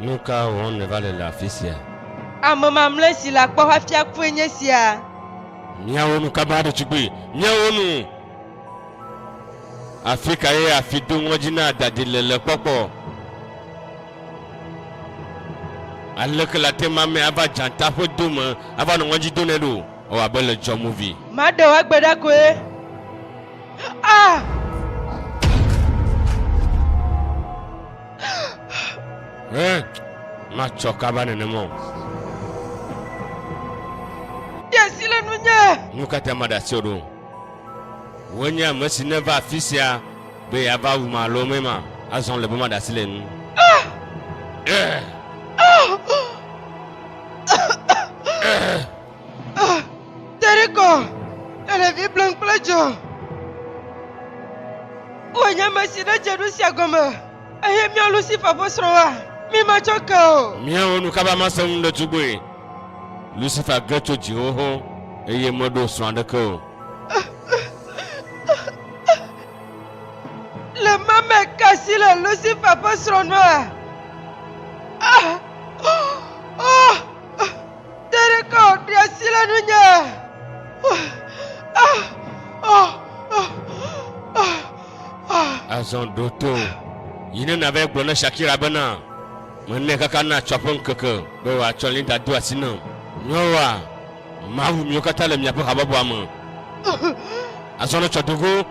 Nous car on ne va le afficher. Maman me laisse la porte à fier poignet sia. Miaonu kabado chugui. Miaonu. Afrika ye afidu ngojina dadile le popo. Alors que la tema me ava janta fo duma ava no ngonji donelu o abele jo movie. Mado agbeda ko e. Ah! Ma choka bane ne mo. Yesi le nunya. Nukata madasioro. Wonya mesine va fisia be ava uma lo mema azon le boma dasile nu. Tereko. Elle vit blanc plejo. Wonya mesine jerusia goma. Aye mi Lucifer bosroa. Mi machoka. Mi onu kaba masam de tugwe. Lucifer gato jiho eye modo swandako. Le mame kasi le Lucifer bosroa. Ah! Oh! Tereko, diasi la nunya. Azon doto. Yine n'avait blonde Shakira bana. Mene kaka na chopon keke. Be wa choli da do asino. Nyowa. Mawu mi okata le mi apo hababu amu. Azon chodogo.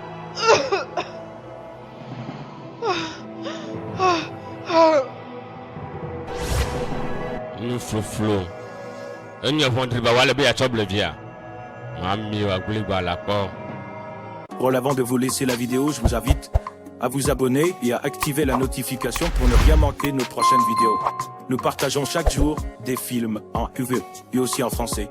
Nous flou. Un y a vendu ba le be a choble via. Mami wa guli ba la po. Bon, avant de vous laisser la vidéo, je vous invite à vous abonner et à activer la notification pour ne rien manquer de nos prochaines vidéos. Nous partageons chaque jour des films en UV et aussi en français.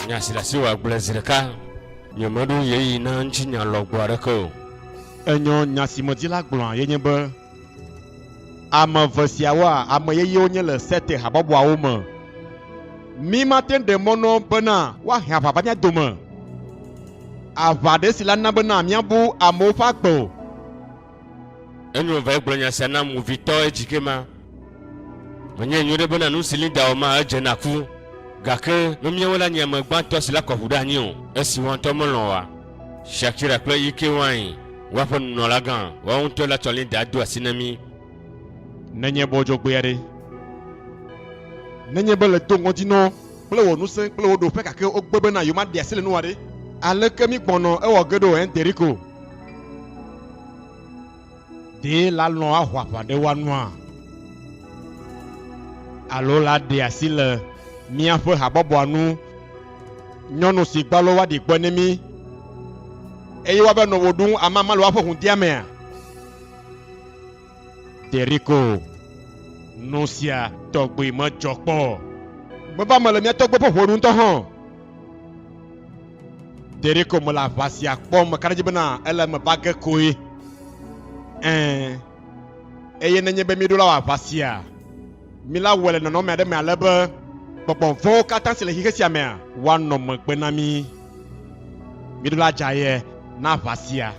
Nyasila siwa blazirka. Nyomodu yeyi na nchinya logwarako. Enyo nyasimodi la gblɔa yenye be ame ve siawoa ame yeyewo nye le sete habɔbɔawo me. Mi mate ɖe mɔnɔ bena woahe aʋaʋã mía dome. Aʋa ɖe si la na bena míabu amewo ƒe agbe o. Enyo va gblɔ nya sia na movitɔ edzike ma. Menye nyo ɖe bena nu si li da o ma edze na ku. Gake míawo la nye amegbãtɔ si la kɔ ʋu ɖe anyi o. Esi wɔn ŋutɔ melɔ̃ wa. Shakira kple Ike Wine waƒe nunɔlagã woawo ŋutɔ la tsɔ li da do asi na mí. Nenye be wodzogbe aɖe. Nenye be le to ŋɔdzinɔ kple wò ŋusẽ kple wò ɖoƒe gake wogbe bena yewo maɖi asi le nu aɖe. Aleke mi gbɔnɔ ewɔ ge ɖo Enteriko. Ɖe la lɔ̃ ahɔ aʋa ɖe woa nua. Alo la ɖe asi le míaƒe habɔbɔa nu. Nyɔnu si gbalo woaɖi gbɔ ne mí. Eye woabe nɔ wò ɖum amama le woaƒe hudia mea. Teriko, nu sia tɔgbe medzɔ kpɔ. Gbeva me le mía tɔgbe ƒe ʋɔnu ŋutɔ hã. Teriko me le aʋa sia kpɔm meka ɖe dzi bena ele me va ge koe. Eye nenye be mí ɖo la aʋa sia, mí la wɔe le nɔnɔme aɖe me ale be gbɔgbɔ vɔ̃wo katã si le xixe sia mea woanɔ megbe na mí. Mí ɖo la dza ye na aʋa sia.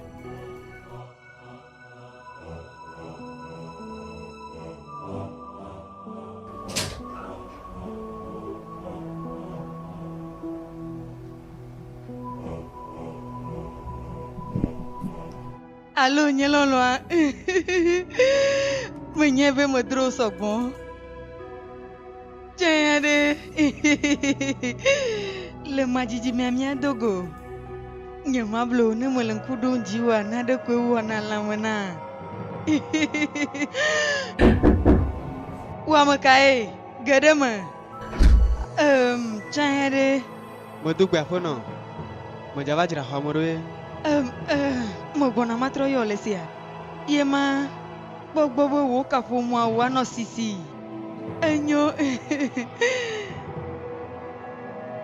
Allô, nyeloloa. Menye be me dro sɔgbɔn. Tiens de. Le majiji mia dogo. Nye mablo ne me le ŋku ɖom dzi wa na ɖe koe wɔ na lãme na. Wa me kae? Ge ɖe me. Tiens de. Me do gbe aƒenɔ. Me dzava dzra xɔ ame ɖo ye. Me gbɔna matrɔ yɔ le sia. Ye ma gbɔgbɔ be wo kaƒomɔa woanɔ sisi. Enyo.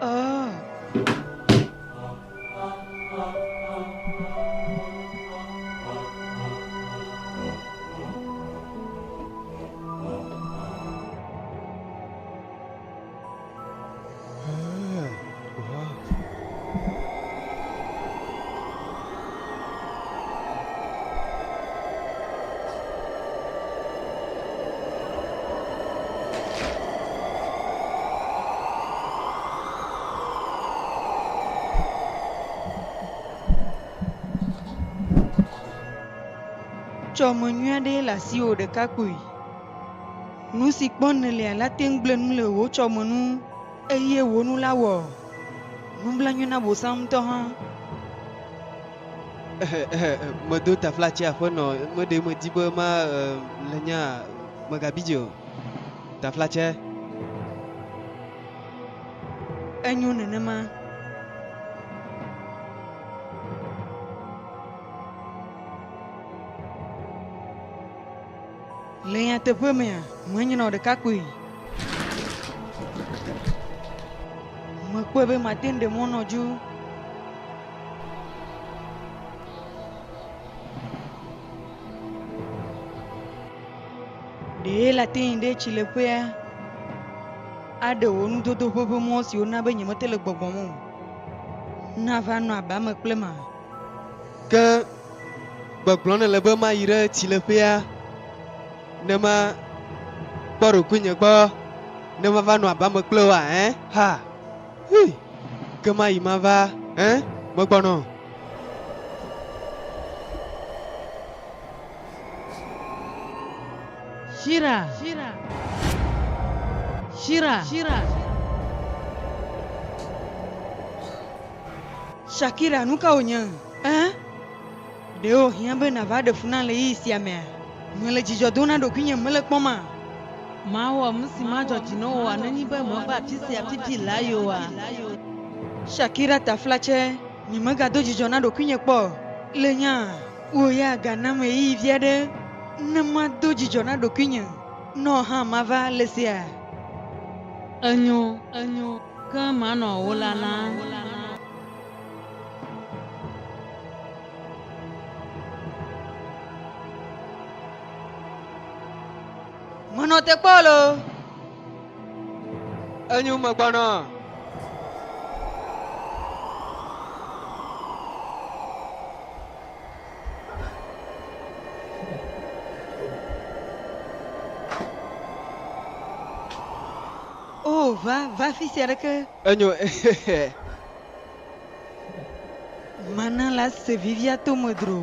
Oh. Tsɔ me nyui aɖe le asiwò ɖekakpui. Nu si kpɔm nèlia la te ŋu gblẽ nu le wò tsɔ me nu eye wò nu la wɔ nublanui na bosam ŋutɔ hã. Medo taflatsi aƒenɔ, meɖe medi be ma le nya megabidzi o. Taflatsi. Enyo nenema. Le nyateƒe mea, menye nɔ ɖekakpui. Mekpɔe be mate ŋu ɖe mɔ nɔ dzo. Ɖe le ate yi ɖe tsileƒea aɖe wò nudodo ƒe mɔ siwo na be nyemete le gbɔgbɔm o. Na va nɔ abame kple ma. Ke gbɔgblɔ ne le be ma yi ɖe tsileƒea ne ma kpɔ ɖokuinye gbɔ ne ma va nɔ abame kple wa ha. Ke ma yi ma va megbɔnɔ. Shira. Shakira, nu ka wònye? Ɖewo hiã be nava ɖe fu na le yi sia mea. Mele dzidzɔ dom na ɖokuinye mele kpɔma. Mawɔ nu si madzɔdzi ne wòa nenyi be meva afi sia fifi la yoa. Shakira taflatse, nyemegado dzidzɔ na ɖokuinye kpɔ. Le nya, wò ya gana me yi vi aɖe ne mado dzidzɔ na ɖokuinye. Nɔ hã mava le sia. Enyo, ke manɔ wo lala. Menɔ te kpɔ lo. Enyo megbɔnɔ. Oh, va fi sia ɖeke. Enyo. Mana la se vivia to me dro.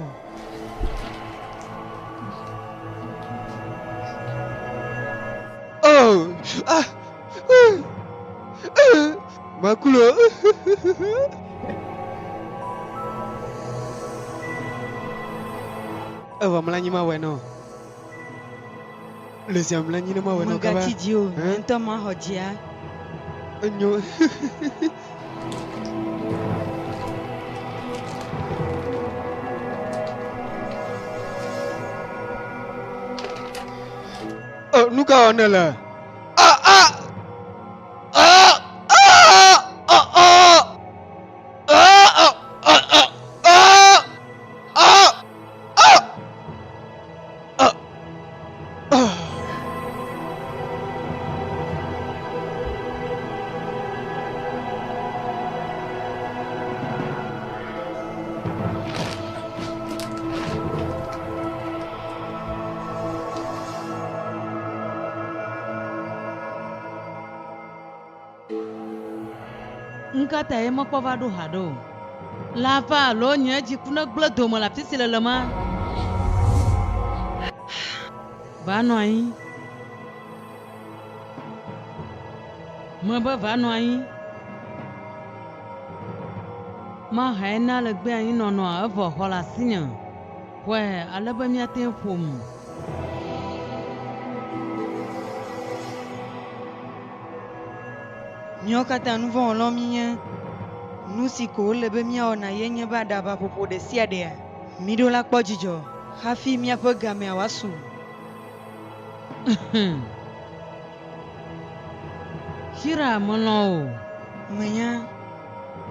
Oh, makulo. Ewa melanyi ma weno. Le sia melanyi ne ma weno kaba. Megati dio, ntɔ ma xɔ dzia. Enyo. Oh, nu ka wɔne le? Nkata ye mekpɔ va ɖo ha ɖo. La va alo nye dziku ne gblẽ dome le afi si le ma. Va nɔ anyi. Mebe va nɔ anyi. Ma hae na le gbe anyi nɔnɔa evɔ xɔ le asinye. Wɔe ale be míate ƒom. Míawo katã nu vɔ wɔlɔ mi nye. Nu si ko wole be míawɔna ye nye be aɖaba ƒoƒo ɖe sia ɖea. Mí ɖo la kpɔ dzidzɔ hafi míaƒe gamea woasu. Shira melɔ o. Menya.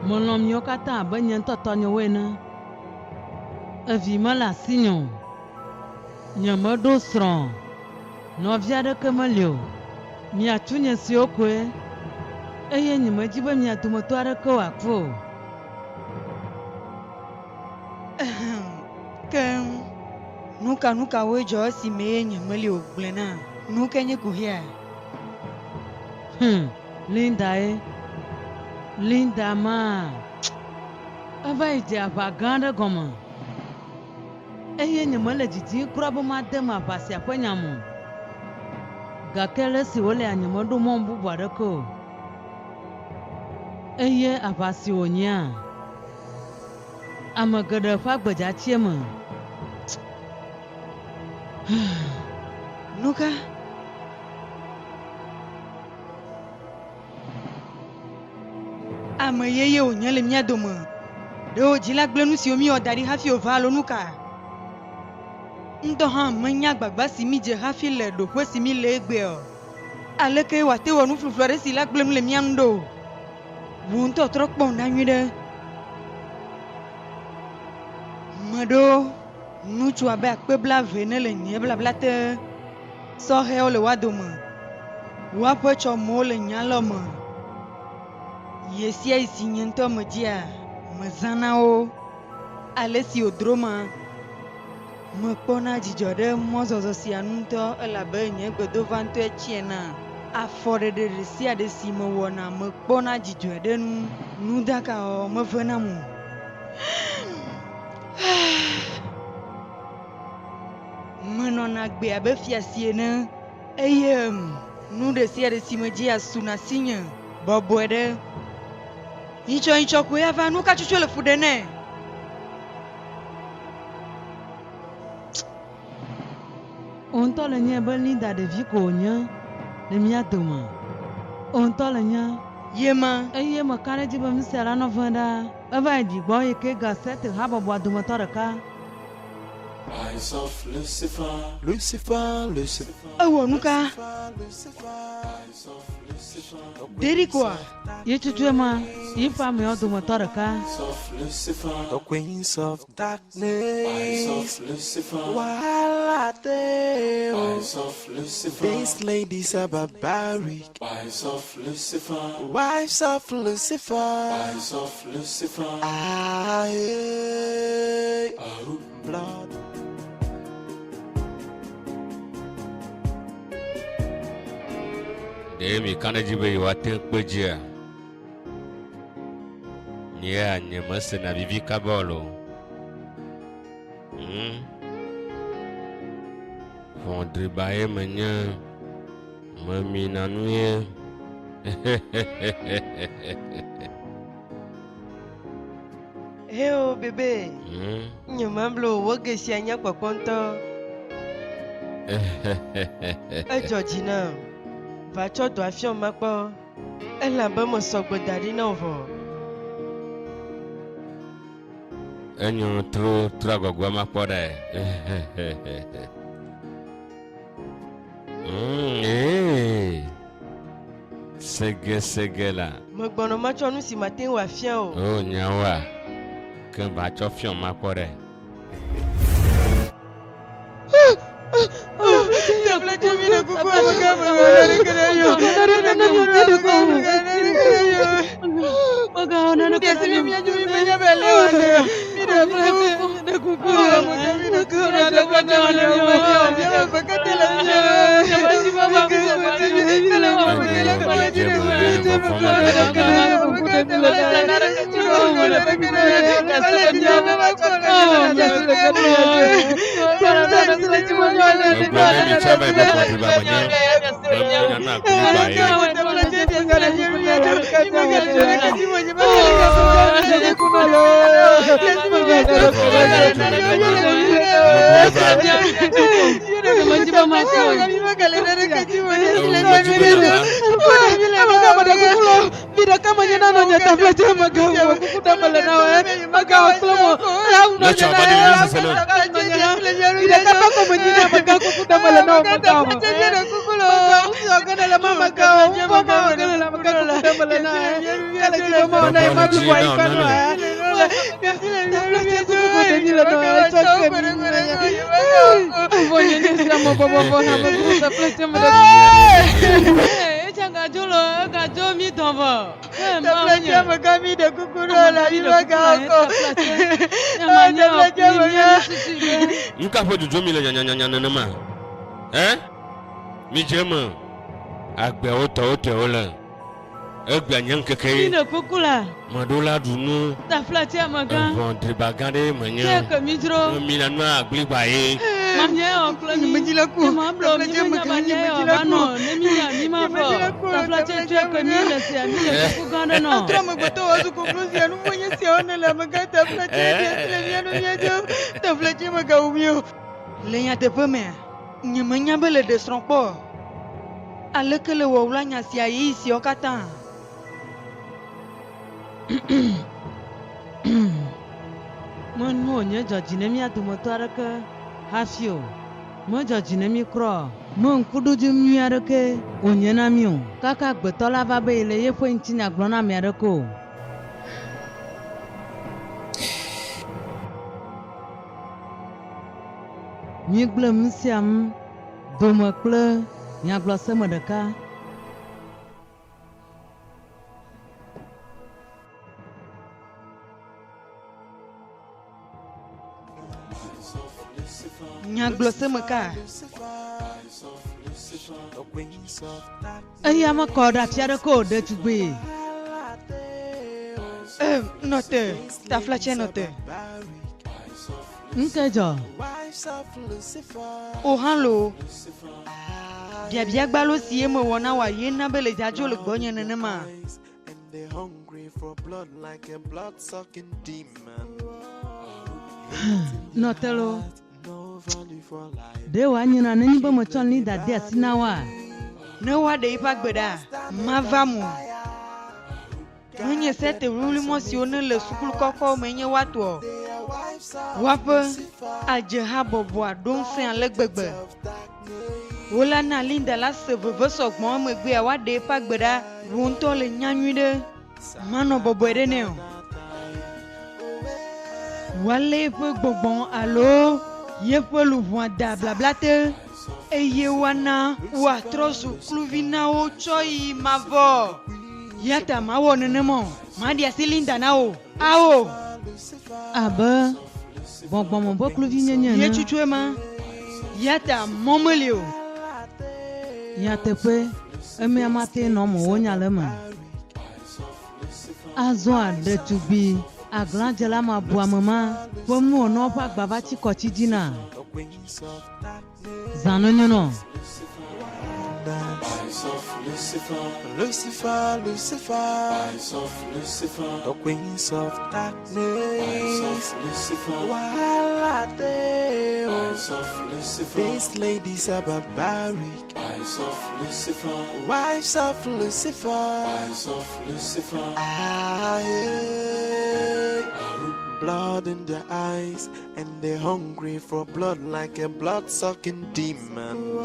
Melɔ míawo katã abe nye ŋutɔ tɔnyewo ene. Evi mele asinye o. Nye meɖo srɔ̃. Nɔvi aɖeke meli o. Miatu nye siwo koe. Eye nye medzi be mia dometɔ aɖeke wòaku o. Ke nuka woe dzɔ esi me ye nye meli o gblẽ na. Nu ke nye kuhia. Linda ye. Linda ma. Eva yi dze aʋa gã aɖe gɔme. eye nye me le didi kura be ma de ma aʋasia ƒe nya mo gake le si wole anyeme ɖo mɔ bubu aɖeke o eye aʋasi wònyea ame geɖe ƒe agbedzatsie me Nuka. Ame yeye wònye le mía dome. Ɖewo dzi la gblẽ nu siwo mí wɔ da ɖi hafi wòva alo nuka. Ŋdɔ hã menya agbagba si mí dze hafi le ɖoƒe si mí le egbe o. Aleke wòate wɔ nu fluflu aɖe si la gblẽm le mía ŋu ɖo. Wò ŋutɔ trɔ kpɔm ɖa nyuie ɖe. Meɖo ŋutsu abe akpe blaeve ne le nye blabla te. Sɔhɛwo le woa dome. Woaƒe tsɔmɔwo le nya lɔ me. Ye sia yi si nye ŋutɔ medzia, mezãna wo. Ale si wòdro ma, mekpɔna dzidzɔ ɖe mɔzɔzɔ sia nu ŋutɔ elabe nye gbedova ŋutɔ etsiena. Afɔɖeɖe ɖe sia ɖe si mewɔna mekpɔna dzidzɔe ɖe nu. Nudaka wɔ mevena mo. Menɔna gbe abe fiasi ene eye nu ɖe sia ɖe si medzi asuna sinye bɔbɔe ɖe. Nyitsɔ koe ava nu ka tsotso le fu ɖe nɛ. wò ŋutɔ le nye be Linda ɖevi ko wònye le mía dome wò ŋutɔ le nye Ye ma. eye meka ɖe dzi be nu sia la nɔ ve ɖa eva yi ɖigbɔ yi ke Gasete habɔbɔa dometɔ ɖeka. Eyes of Lucifer, Lucifer, Lucifer. Ewɔ nuka. Eyes of Lucifer, Ɖeɖi koa. Ye tsotsoe ma yi fa ameawo dometɔ ɖeka. eyes of Lucifer, The queens of eyes darkness, of Lucifer, while are they? eyes of Lucifer, These ladies are barbaric, eyes of Lucifer, wives of Lucifer. eyes of Lucifer. I Oh, blood. ɖe mi ka ɖe dzi be yewoate kpe dzia nyea nyemesena vivi kabɔ lo ʋɔdriba ye menye memina nu ye Heo bebe, nyemamblo woge sia nya kpɔkpɔntɔ. Edzɔ dzi nam. Va tsɔ dɔ afiɔ ma kpɔ. Elabe me sɔgbe da ɖi na wo vɔ. enyo tro agɔgɔa ma kpɔ ɖe sege la Megbɔnɔ ma tsɔ nu si mate ŋu afia o. o nyawoa ke va tsɔ fiɔ ma kpɔ ɖe nuka ƒe dzodzo mi le nyanyanya nenema mi dze me agbewo tɔwo te wole Egbe nye Ni nkeke. de kuku la. Madola dunu. Ta fla ti amaga. Bon dribagande menye. Che ke mi dro. Mina no agli baye. Mamie o klo mi. Nyemejila ku. Ni ma blo mi Tafla nya chema ba ne o nyemejila ba ku. no. Ne mi ya mi ma fo. Ta fla che che ke mi le se mi le kuku gande no. Atra magboto wazu conclusion nu mwenye siona la maga tafla chema tele nu nyajo. Tafla chema ga umio. Lenya te peme. Nyemenya bele de stronpo. Alekele wo wla nya sia yi si okata. Mon mo nye joji ne mi adumoto arake. Hafio. Mo joji ne mi kro. Mo nkudu ju mi arake. Onye na mi o. Kaka gbeto la va be ile ye fo ntinya glo na mi arake o. Mi gble msiam. Dome kple nyagblɔ seme ɖeka. Nyagblɔ semeka. Eya me kɔ ɖe afi aɖe ko ɖetugbi. Note. Tafla che note. Nke dzɔ. O halo. Biabia gbalo si eme wona wa ye na bele jajo le gbonye nenema. They're hungry for blood like a blood-sucking demon. Nɔtelo. No value for life. De wa nyina ne nyi be me tsɔ ni dade asi na wa. Ne wa de ipa gbeda. Ma va mu. Nye sete wuli mo si one le sukulu kɔkɔ me nye wato. Wape adzeha bɔbɔa don se ale gbegbe. Wola na Linda la se veve sɔgbɔn megbe wa de ipa gbeda. Wontɔ le nyanyui ɖe. Manɔ bɔbɔe ɖe ne o. Wale ƒe gbɔgbɔn alo yeƒe luʋua da blabla te eye wana woatrɔ zu kluvi na wo tsɔ yi mavɔ. Yata ma wɔ nenema o. Ma ɖi asi Linda na o. Awo. Abe gbɔgbɔmɔ be kluvi nyenye Ye ne. tsutsu ma. Yata mɔ meli o. Ya teƒe emia mate nɔ mo wo nya le me. Azɔ ɖetugbi aglãdzela ma bu ame ma ƒe nu wònɔ ƒe agbava tsi kɔtsi dina. Zãno nye nɔ. Eyes of Lucifer, Lucifer, Lucifer, eyes of Lucifer, the wings of eyes darkness. of Lucifer, While out there, eyes of Lucifer, these ladies are barbaric. eyes of Lucifer, Wives of Lucifer. eyes of Lucifer. I hear blood in their eyes, and they're hungry for blood like a blood-sucking demon.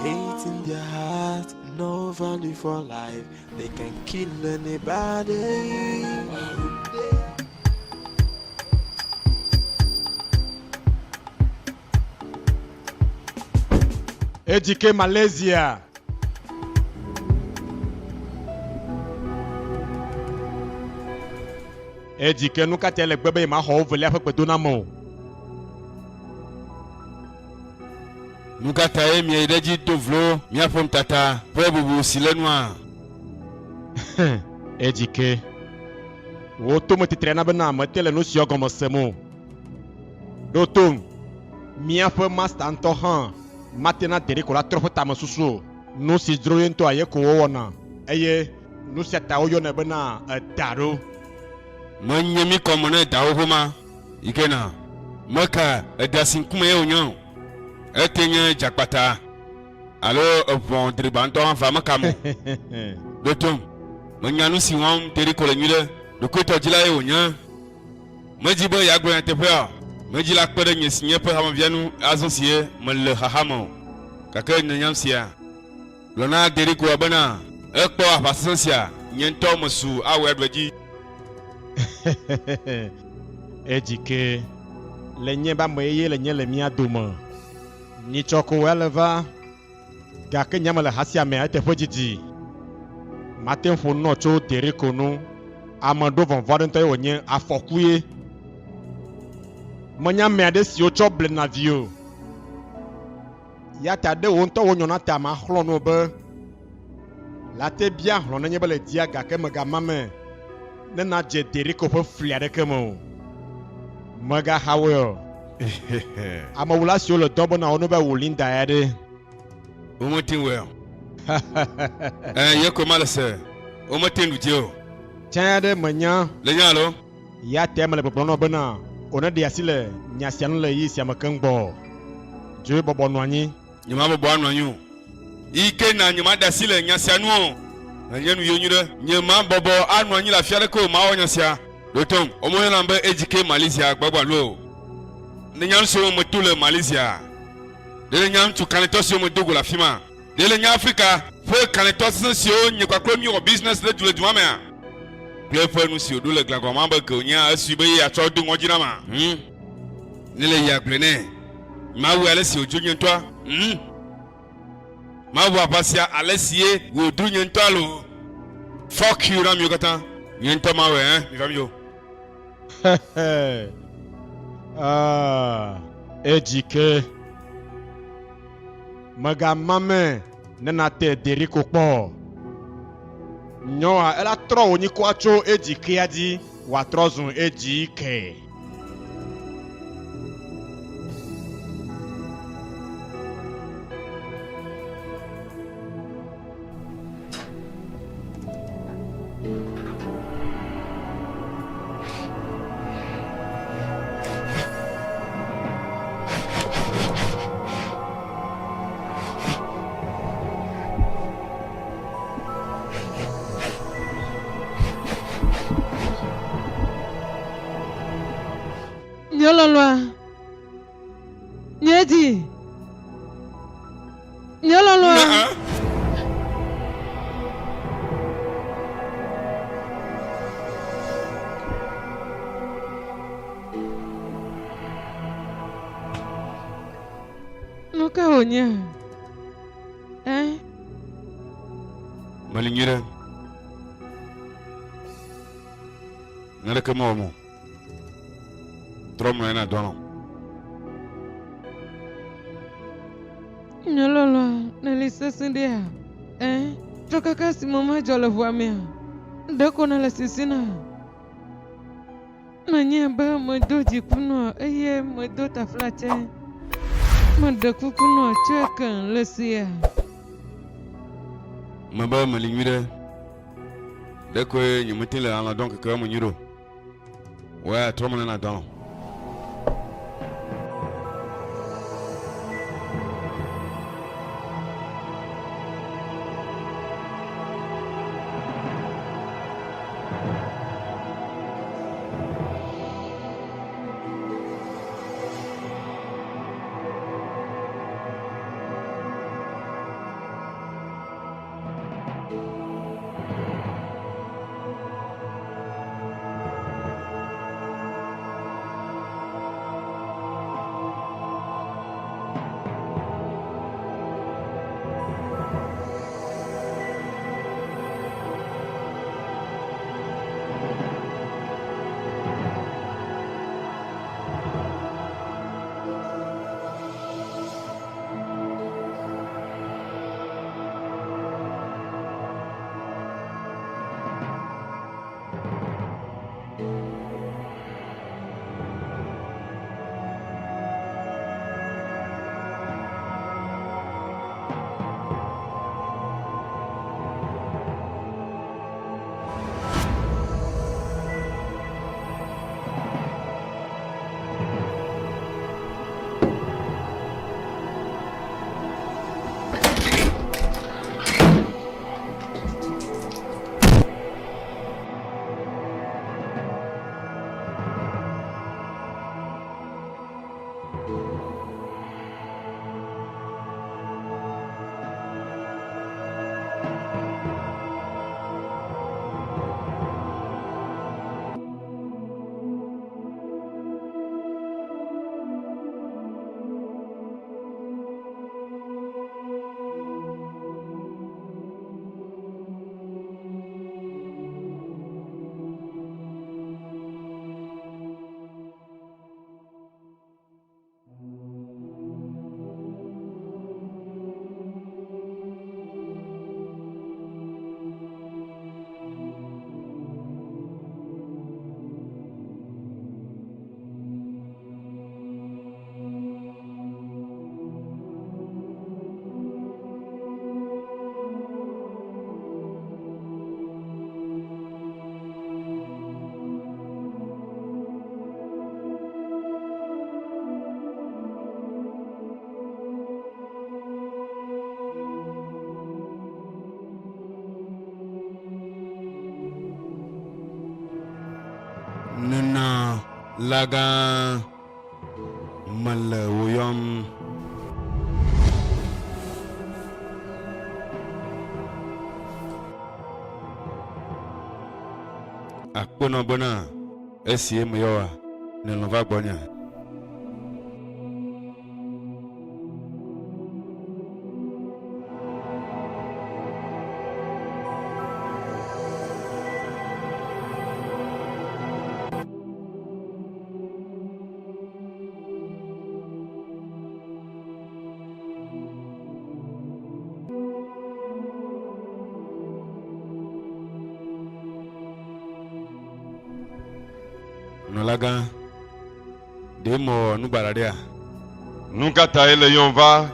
Hate in their heart, no value for life. They can kill anybody. Ejike Malaysia. Ejike nu katã le gbe be ma xɔ wo velia ƒe gbedoname. Nu katã ye mie ɖe dzi do vlo míaƒe nutata ƒe bubu si le nua. Ejike. Wo tome titre na bena mete le nu siɔ gɔme sem o. Ɖo tom. Míaƒe master ŋutɔ hã mate na deɖe ko la trɔ ƒe tame susu o. Nu si dzro ye ŋutɔ aye ko wowɔna. Eye nu sia ta woyɔnɛ bena eda ɖo. Menye mi kɔme ne dawo ƒoma. Yi ke na. Meka eda si ŋkume ye wònye o. Ete nye dzakpata alo eʋɔn dribantɔ hã va meka mo. Ɖo tom. Menya nu si wɔm teɖi ko le nyui ɖe. Ɖokuitɔdzila ye wònye. Medzi be yeagblɔ nyateƒea. Medzi la kpe ɖe nye si nye ƒe hamevianu azɔ si ye mele xaxa me o. Gake nenyam sia. Gblɔna teɖi koa bena ekpɔ aʋasesẽ sia nye ŋutɔ mesu awɔe ɖe dzi. Ejike. Le nye ba me yeye le nye le mía dome. Nyitsɔ ko ele va. Gake nye me le ha sia me eteƒe didi. Mate ƒo nɔ tso deɖe ko nu. Ame ɖo vɔvɔ aɖe ŋutɔ ye wònye afɔku ye. Menya ame aɖe siwo tsɔ blena vi o. Ya ta ɖe wo ŋutɔ wo nyɔna ta ma xlɔ̃ no be La te bia hlɔ̃ nenye be le dia gake megama me ne na dze Deriko ƒe fli aɖeke me o. Megahawoe o. Amewula siwo le dɔ bena wo ne be wu Linda ya ɖe. Wometin wɛ o. Ye ko ma le se. Wometin du tie o. Tsã aɖe menya. Le nya alo. Ya te me le gbɔgblɔ nɔ bena wo ne ɖe asi le nya sia nu le yi sia me keŋ gbɔ. Dzo bɔbɔ nɔ anyi. Nyema bɔbɔ anɔ anyi o. Ike na nyema ɖe asi le nya sia nu o. Nye nu yonyi ɖe. Nyema bɔbɔ anɔ anyi le afi aɖe ke o ma wɔ nya sia. Ɖotɔm, womo yɔna be EJK Malaysia gbagbalo. Ne nya siwo me to le Malaysia. De nya ŋutsu kanetɔ siwo me dogo le afi ma. De le nya Afrika ƒe kanetɔ sesẽ siwo nye kpakple mi wɔ business le du ma mea. Kple ƒe nu siwo ɖo le glagɔ ma be ke wonya esi be yeatsɔ do ŋɔdzi na ma. Ne le ya gblɔ nɛ. Mawu ale si wodzo nye ŋutɔa. Mawu aƒasia ale si ye wòdro nye ŋutɔa lo. Fuck you na miwo katã. Nye ŋutɔ mawu mi va mi yo. EJK megamame ne nate Deriko kpɔ. Nyɔa ela trɔ wò nyikɔa tso EJK dzi wòatrɔ zu EJK. Nyololoa. Nyedi. Nyololoa. Nuka onya. Malinyira. Nare kama omo. Trom na dono. Nyololo, nelisa sindia. Toka kasi mama jole vuamia. Dako na la sisina. Nanya ba modo jikuno, modo taflache. Modo kukuno chekan lesia. Maba malinyira. Dako nyumutile ala donc que mo nyiro. Ouais, trom na dono. Nuna laga malawuyom. Akpono bona esie myowa ne lova gbonya. Nolaga demo nubaradia. Nunca taille le yonva.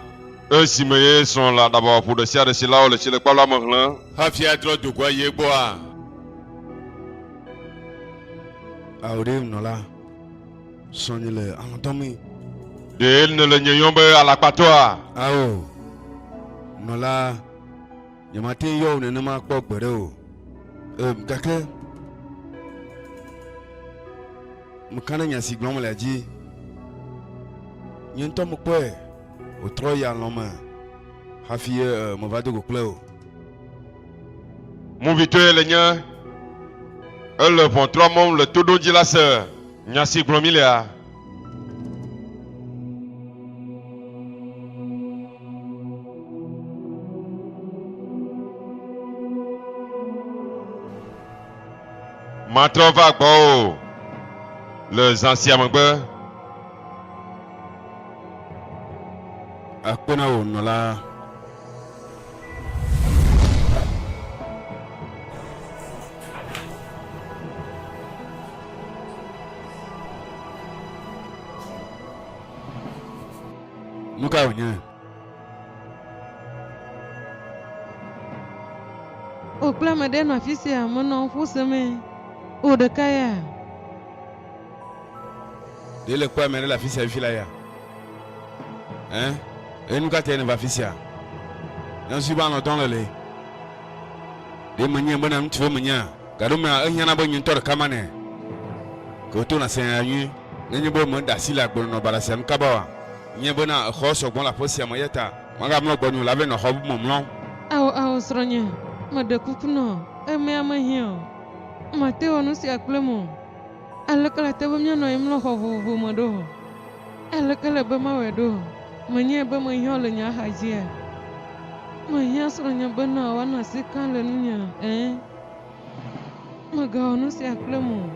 Eux si meilleurs sont là d'abord pour le ciel de Sila ou le ciel de Pala Merlin. Hafia dro de quoi yeboa. Aurim nola. Sonile anatomi. De elle ne le nyombe à la patois. Ao. Nola. Yamate yo ne nama kwa bero. Kake. Mukana nyasi glom la dit. Nyento mukwe. Au troya l'homme. Hafie movado gokleo. Mon vituel le nya. Le vont 3 membres le tout de la sœur. Nyasi glomilia. Matrova Bo. Les anciens membres. Akpona o nola. Nuka onye. O klama de no afisia mo no fuseme. O de kaya. Dele kwa mere la fisia fila ya. Hein? Et nous quand elle va fisia. Yon si ba no don le. De manya bana mtwe manya. Garuma enyana bo nyintor kamane. Ko to na sen anyu. Nenye bo mo da sila gbo no barasa mkabawa. Nye bona khoso gbon la fosia moyeta. Manga mo gbonu la be no hobu momlon. Aw sronya. Ma de kukuno. Eme amahio. Ma te onu si aklemo. Alakala te bamnya no imlo hobu modo. Alakala ba mawedo. Manya ba mahio le nya hajia. Manya sronya bana wana sikan le nya. Maga onu si aklemo.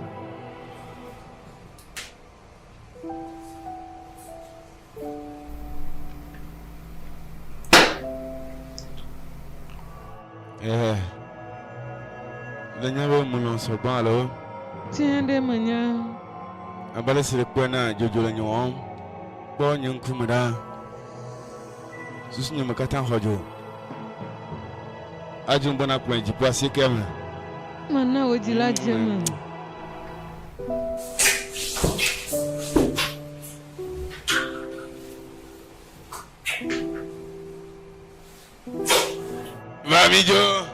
Danya be muno so gba lo. Tiens de manya. Abale sire kwena jojola nyom. Bo nyun kumada. Susu nyama katan hojo. Ajun bona kwen jipwa sekem. Mana ojila jema. Mamijo.